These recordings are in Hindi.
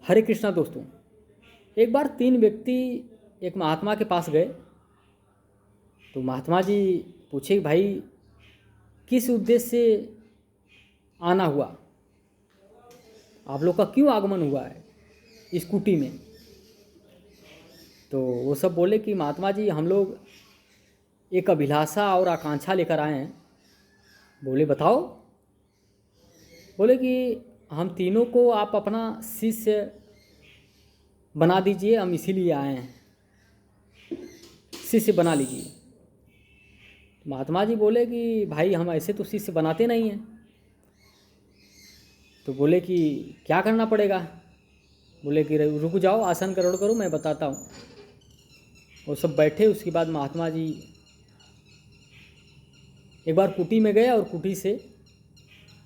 हरे कृष्णा दोस्तों। एक बार तीन व्यक्ति एक महात्मा के पास गए। तो महात्मा जी पूछे कि भाई किस उद्देश्य से आना हुआ, आप लोग का क्यों आगमन हुआ है स्कूटी में। तो वो सब बोले कि महात्मा जी हम लोग एक अभिलाषा और आकांक्षा लेकर आए हैं। बोले बताओ। बोले कि हम तीनों को आप अपना शिष्य बना दीजिए, हम इसीलिए आए हैं, शिष्य बना लीजिए। महात्मा जी बोले कि भाई हम ऐसे तो शिष्य बनाते नहीं हैं। तो बोले कि क्या करना पड़ेगा। बोले कि रुक जाओ, आसन करोड़ करो, मैं बताता हूँ। वो सब बैठे। उसके बाद महात्मा जी एक बार कुटी में गए और कुटी से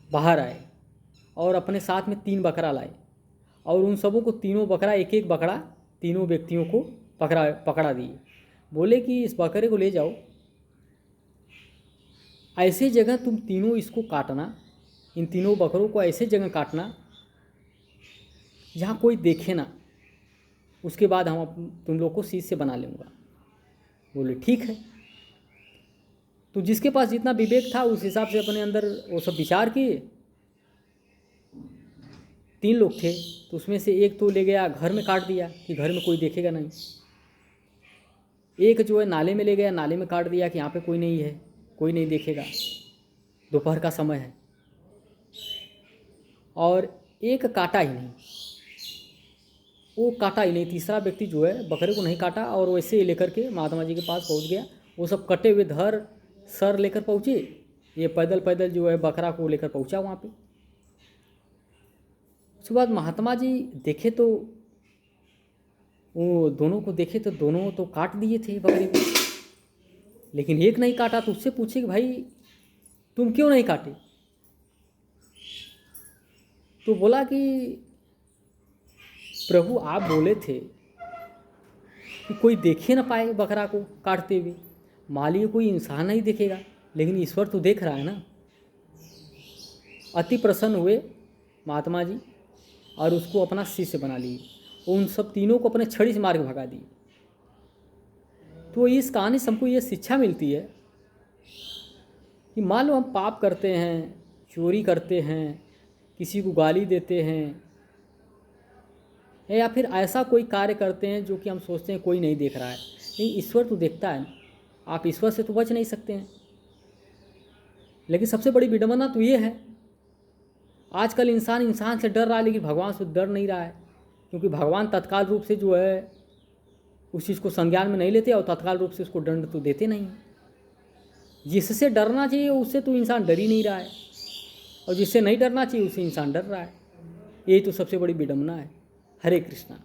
बाहर आए और अपने साथ में 3 बकरा लाए और उन सबों को तीनों बकरा एक एक बकरा तीनों व्यक्तियों को पकड़ा दिए। बोले कि इस बकरे को ले जाओ, ऐसे जगह तुम तीनों इसको काटना, इन तीनों बकरों को ऐसे जगह काटना जहाँ कोई देखे ना, उसके बाद हम तुम लोग को शिष्य बना लूँगा। बोले ठीक है। तो जिसके पास जितना विवेक था उस हिसाब से अपने अंदर वो सब विचार किए। 3 लोग थे तो उसमें से एक तो ले गया घर में काट दिया कि घर में कोई देखेगा नहीं। एक जो है नाले में ले गया, नाले में काट दिया कि यहाँ पे कोई नहीं है, कोई नहीं देखेगा, दोपहर का समय है। और एक काटा ही नहीं, वो काटा ही नहीं। तीसरा व्यक्ति जो है बकरे को नहीं काटा और वैसे ही लेकर के महात्मा जी के पास पहुंच गया। वो सब कटे हुए धर सर लेकर पहुँचे, ये पैदल पैदल जो है बकरा को लेकर पहुंचा वहाँ पे। उसके बाद महात्मा जी देखे तो वो दोनों को देखे तो दोनों तो काट दिए थे बकरे को, लेकिन एक नहीं काटा। तो उससे पूछे कि भाई तुम क्यों नहीं काटे। तो बोला कि प्रभु आप बोले थे कि कोई देखे ना पाए बकरा को काटते हुए, माली कोई इंसान नहीं देखेगा, लेकिन ईश्वर तो देख रहा है ना। अति प्रसन्न हुए महात्मा जी और उसको अपना शिष्य बना लिए। उन सब तीनों को अपने छड़ी से मार के भगा दिए। तो इस कहानी से हमको ये शिक्षा मिलती है कि मान लो हम पाप करते हैं, चोरी करते हैं, किसी को गाली देते हैं, या फिर ऐसा कोई कार्य करते हैं जो कि हम सोचते हैं कोई नहीं देख रहा है, लेकिन ईश्वर तो देखता है। आप ईश्वर से तो बच नहीं सकते हैं। लेकिन सबसे बड़ी विडंबना तो ये है आजकल इंसान से डर रहा है, लेकिन भगवान से डर नहीं रहा है। क्योंकि भगवान तत्काल रूप से जो है उस चीज़ को संज्ञान में नहीं लेते और तत्काल रूप से उसको दंड तो देते नहीं। जिससे डरना चाहिए उससे तो इंसान डर ही नहीं रहा है, और जिससे नहीं डरना चाहिए उससे इंसान डर रहा है। यही तो सबसे बड़ी विडंबना है। हरे कृष्णा।